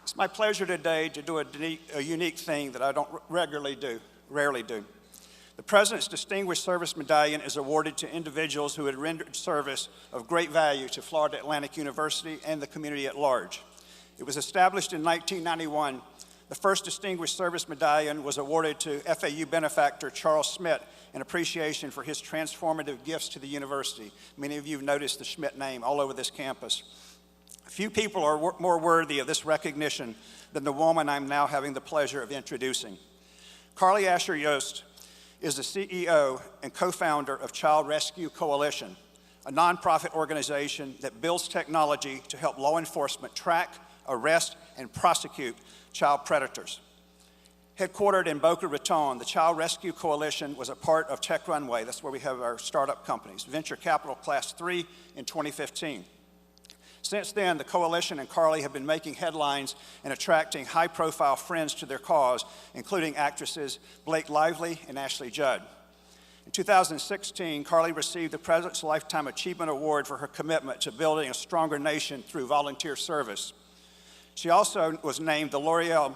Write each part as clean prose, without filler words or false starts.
It's my pleasure today to do a unique thing that I don't rarely do. The President's Distinguished Service Medallion is awarded to individuals who had rendered service of great value to Florida Atlantic University and the community at large. It was established in 1991. The first Distinguished Service Medallion was awarded to FAU benefactor Charles Schmidt in appreciation for his transformative gifts to the university. Many of you have noticed the Schmidt name all over this campus. Few people are more worthy of this recognition than the woman I'm now having the pleasure of introducing. Carly Asher Yoost is the CEO and co-founder of Child Rescue Coalition, a nonprofit organization that builds technology to help law enforcement track, arrest, and prosecute child predators. Headquartered in Boca Raton, the Child Rescue Coalition was a part of Tech Runway. That's where we have our startup companies, Venture Capital Class 3 in 2015. Since then, the coalition and Carly have been making headlines and attracting high-profile friends to their cause, including actresses Blake Lively and Ashley Judd. In 2016, Carly received the President's Lifetime Achievement Award for her commitment to building a stronger nation through volunteer service. She also was named the L'Oreal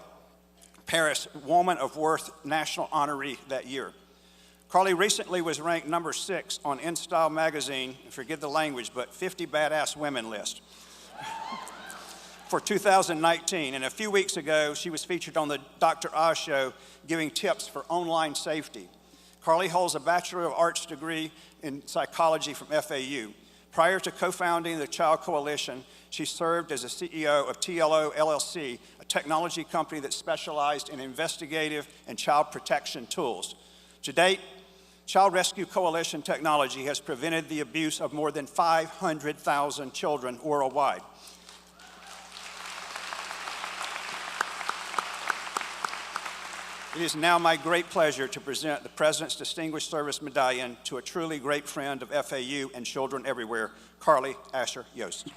Paris Woman of Worth National Honoree that year. Carly recently was ranked number 6 on InStyle magazine, forgive the language, but 50 Badass Women list for 2019. And a few weeks ago, she was featured on the Dr. Oz show giving tips for online safety. Carly holds a Bachelor of Arts degree in psychology from FAU. Prior to co-founding the Child Coalition, she served as the CEO of TLO LLC, a technology company that specialized in investigative and child protection tools. To date, Child Rescue Coalition technology has prevented the abuse of more than 500,000 children worldwide. It is now my great pleasure to present the President's Distinguished Service Medallion to a truly great friend of FAU and children everywhere, Carly Asher Yoost.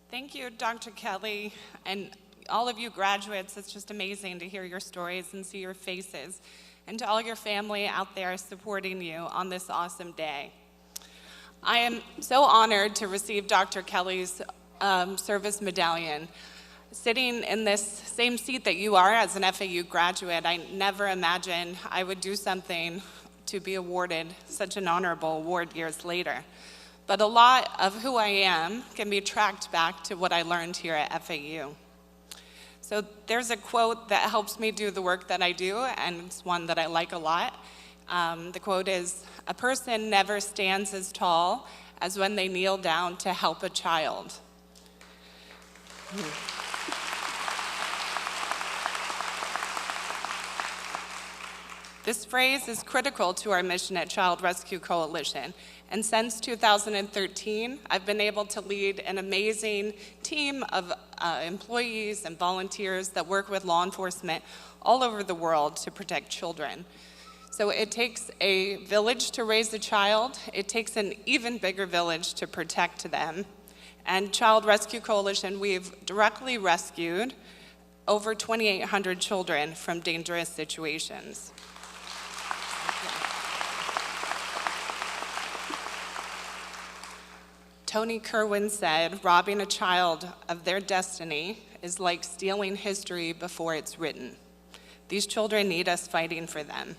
Thank you, Dr. Kelly, and all of you graduates. It's just amazing to hear your stories and see your faces, and to all your family out there supporting you on this awesome day. I am so honored to receive Dr. Kelly's service medallion. Sitting in this same seat that you are as an FAU graduate, I never imagined I would do something to be awarded such an honorable award years later. But a lot of who I am can be tracked back to what I learned here at FAU. So there's a quote that helps me do the work that I do, and it's one that I like a lot. The quote is, "A person never stands as tall as when they kneel down to help a child." This phrase is critical to our mission at Child Rescue Coalition. And since 2013, I've been able to lead an amazing team of employees and volunteers that work with law enforcement all over the world to protect children. So it takes a village to raise a child. It takes an even bigger village to protect them. And Child Rescue Coalition, we've directly rescued over 2,800 children from dangerous situations. Tony Kerwin said, "Robbing a child of their destiny is like stealing history before it's written." These children need us fighting for them.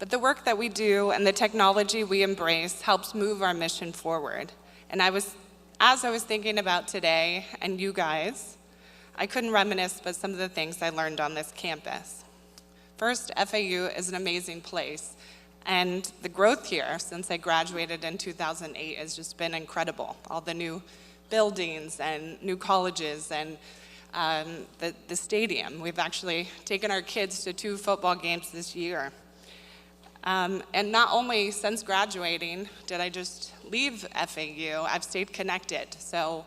But the work that we do and the technology we embrace helps move our mission forward. And as I was thinking about today and you guys, I couldn't reminisce but some of the things I learned on this campus. First, FAU is an amazing place. And the growth here since I graduated in 2008 has just been incredible. All the new buildings and new colleges and the stadium. We've actually taken our kids to 2 football games this year. And not only since graduating did I just leave FAU, I've stayed connected. So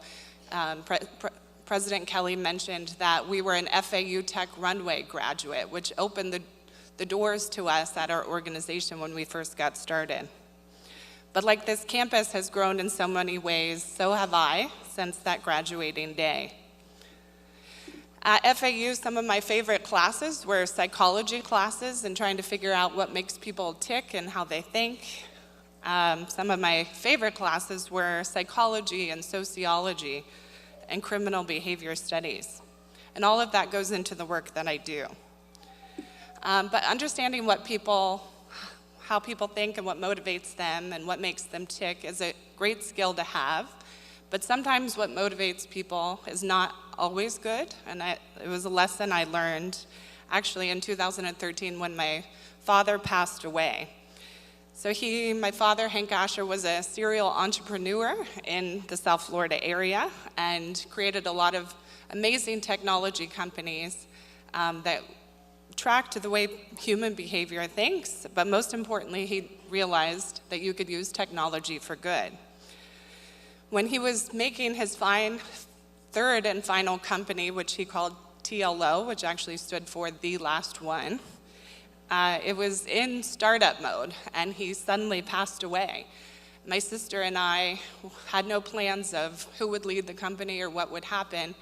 President Kelly mentioned that we were an FAU Tech Runway graduate, which opened the doors to us at our organization when we first got started. But like this campus has grown in so many ways, so have I since that graduating day. At FAU, some of my favorite classes were psychology classes and trying to figure out what makes people tick and how they think. Some of my favorite classes were psychology and sociology and criminal behavior studies. And all of that goes into the work that I do. But understanding how people think and what motivates them and what makes them tick is a great skill to have. But sometimes what motivates people is not always good, and it was a lesson I learned actually in 2013 when my father passed away. So my father, Hank Asher, was a serial entrepreneur in the South Florida area and created a lot of amazing technology companies that tracked the way human behavior thinks, but most importantly, he realized that you could use technology for good. When he was making his third and final company, which he called TLO, which actually stood for The Last One, it was in startup mode, and he suddenly passed away. My sister and I had no plans of who would lead the company or what would happen,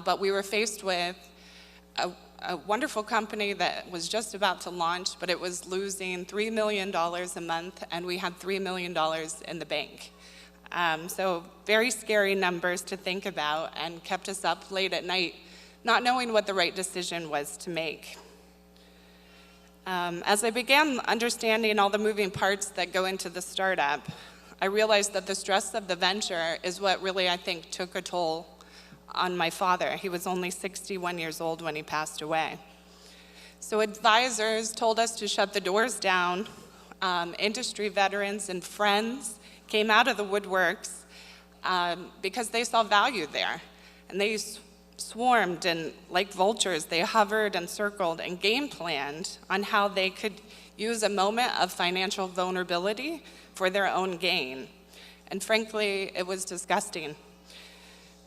but we were faced with a wonderful company that was just about to launch, but it was losing $3 million a month, and we had $3 million in the bank. So very scary numbers to think about and kept us up late at night, not knowing what the right decision was to make. As I began understanding all the moving parts that go into the startup, I realized that the stress of the venture is what really, I think, took a toll on my father. He was only 61 years old when he passed away. So advisors told us to shut the doors down. Industry veterans and friends came out of the woodworks because they saw value there. And they swarmed, and like vultures, they hovered and circled and game planned on how they could use a moment of financial vulnerability for their own gain. And frankly, it was disgusting.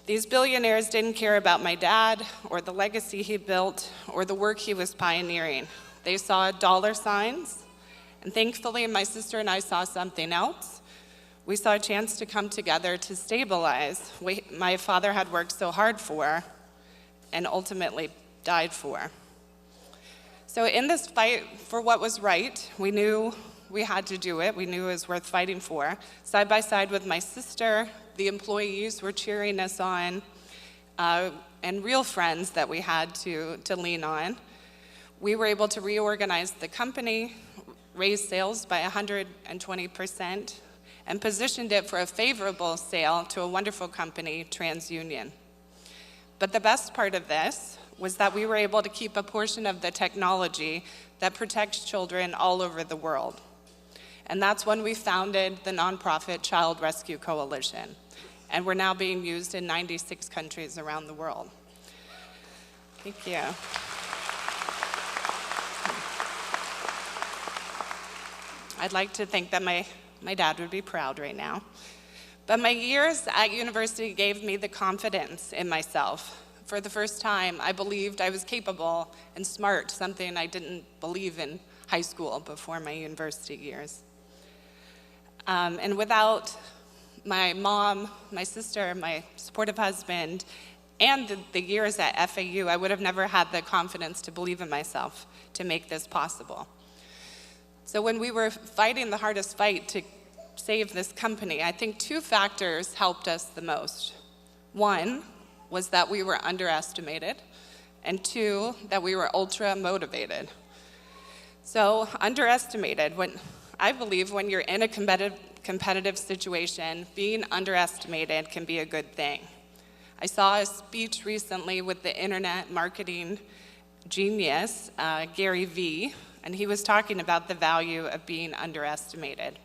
These billionaires didn't care about my dad or the legacy he built or the work he was pioneering. They saw dollar signs, and thankfully my sister and I saw something else. We saw a chance to come together to stabilize what my father had worked so hard for and ultimately died for. So in this fight for what was right, we knew we had to do it. We knew it was worth fighting for. Side by side with my sister, the employees were cheering us on, and real friends that we had to lean on. We were able to reorganize the company, raise sales by 120%, and positioned it for a favorable sale to a wonderful company, TransUnion. But the best part of this was that we were able to keep a portion of the technology that protects children all over the world. And that's when we founded the nonprofit Child Rescue Coalition. And we're now being used in 96 countries around the world. Thank you. I'd like to think that my dad would be proud right now. But my years at university gave me the confidence in myself. For the first time, I believed I was capable and smart, something I didn't believe in high school before my university years. And without my mom, my sister, my supportive husband, and the years at FAU, I would have never had the confidence to believe in myself to make this possible. So when we were fighting the hardest fight to save this company, I think two factors helped us the most. One was that we were underestimated, and two, that we were ultra motivated. So underestimated, I believe when you're in a competitive situation, being underestimated can be a good thing. I saw a speech recently with the internet marketing genius, Gary Vee, and he was talking about the value of being underestimated.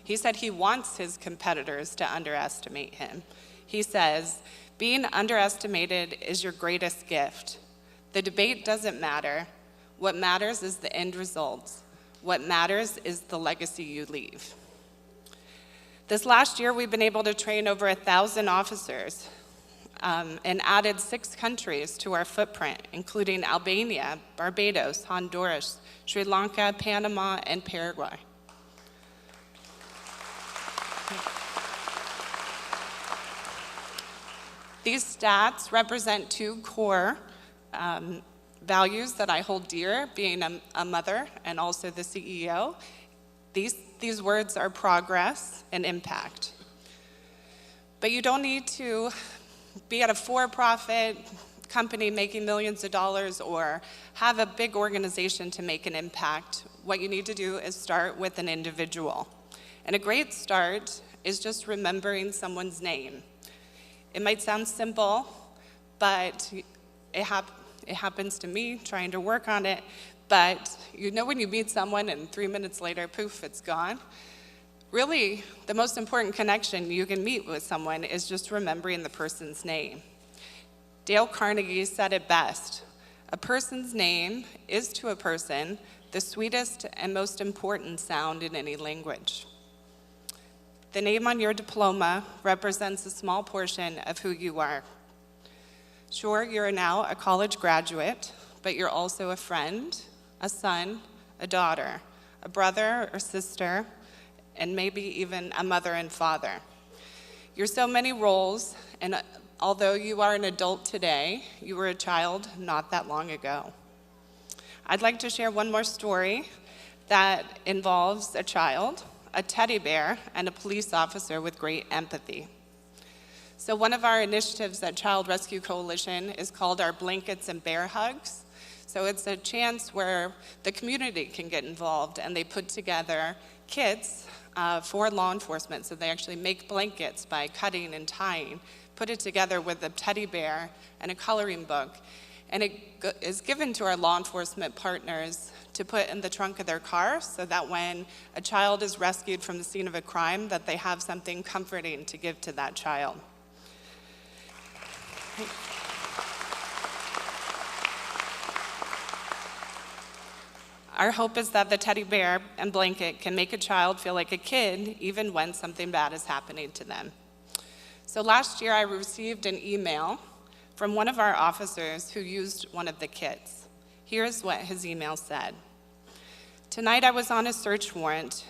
He said he wants his competitors to underestimate him. He says, being underestimated is your greatest gift. The debate doesn't matter. What matters is the end results. What matters is the legacy you leave. This last year, we've been able to train over 1,000 officers and added 6 countries to our footprint, including Albania, Barbados, Honduras, Sri Lanka, Panama, and Paraguay. These stats represent 2 core values that I hold dear, being a mother and also the CEO. These words are progress and impact. But you don't need to be at a for-profit company making millions of dollars or have a big organization to make an impact. What you need to do is start with an individual. And a great start is just remembering someone's name. It might sound simple, but it happens to me trying to work on it. But you know when you meet someone and 3 minutes later, poof, it's gone? Really, the most important connection you can meet with someone is just remembering the person's name. Dale Carnegie said it best: a person's name is to a person the sweetest and most important sound in any language. The name on your diploma represents a small portion of who you are. Sure, you're now a college graduate, but you're also a friend, a son, a daughter, a brother or sister, and maybe even a mother and father. You're so many roles, and although you are an adult today, you were a child not that long ago. I'd like to share one more story that involves a child, a teddy bear, and a police officer with great empathy. So one of our initiatives at Child Rescue Coalition is called our Blankets and Bear Hugs. So it's a chance where the community can get involved, and they put together kits for law enforcement. So they actually make blankets by cutting and tying, put it together with a teddy bear and a coloring book. And it is given to our law enforcement partners to put in the trunk of their car so that when a child is rescued from the scene of a crime, that they have something comforting to give to that child. Our hope is that the teddy bear and blanket can make a child feel like a kid even when something bad is happening to them. So last year I received an email from one of our officers who used one of the kits. Here's what his email said. Tonight I was on a search warrant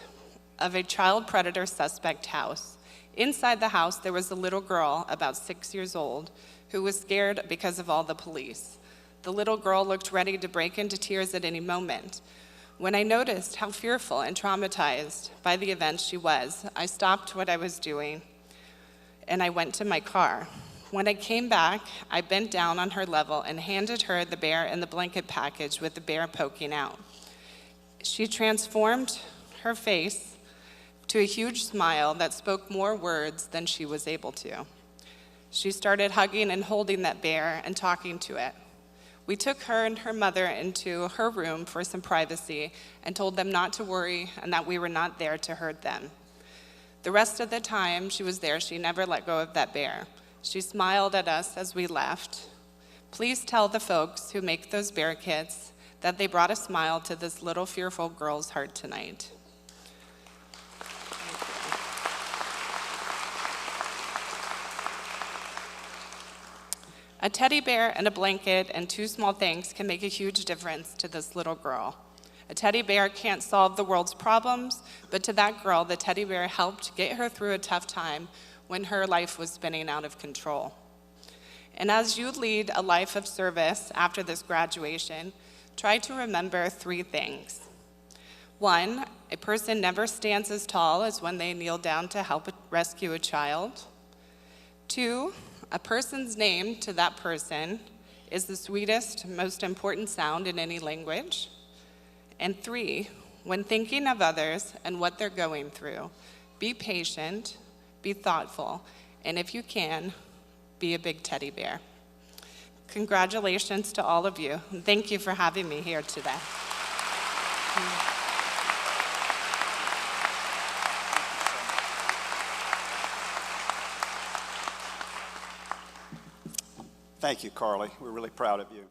of a child predator suspect house. Inside the house there was a little girl about 6 years old who was scared because of all the police. The little girl looked ready to break into tears at any moment. When I noticed how fearful and traumatized by the event she was, I stopped what I was doing and I went to my car. When I came back, I bent down on her level and handed her the bear and the blanket package with the bear poking out. She transformed her face to a huge smile that spoke more words than she was able to. She started hugging and holding that bear and talking to it. We took her and her mother into her room for some privacy and told them not to worry and that we were not there to hurt them. The rest of the time she was there, she never let go of that bear. She smiled at us as we left. Please tell the folks who make those bear kits that they brought a smile to this little fearful girl's heart tonight. A teddy bear and a blanket and 2 small things can make a huge difference to this little girl. A teddy bear can't solve the world's problems, but to that girl, the teddy bear helped get her through a tough time when her life was spinning out of control. And as you lead a life of service after this graduation, try to remember 3 things. 1, a person never stands as tall as when they kneel down to help rescue a child. 2, a person's name to that person is the sweetest, most important sound in any language. And 3, when thinking of others and what they're going through, be patient, be thoughtful, and if you can, be a big teddy bear. Congratulations to all of you, and thank you for having me here today. Thank you, Carly. We're really proud of you.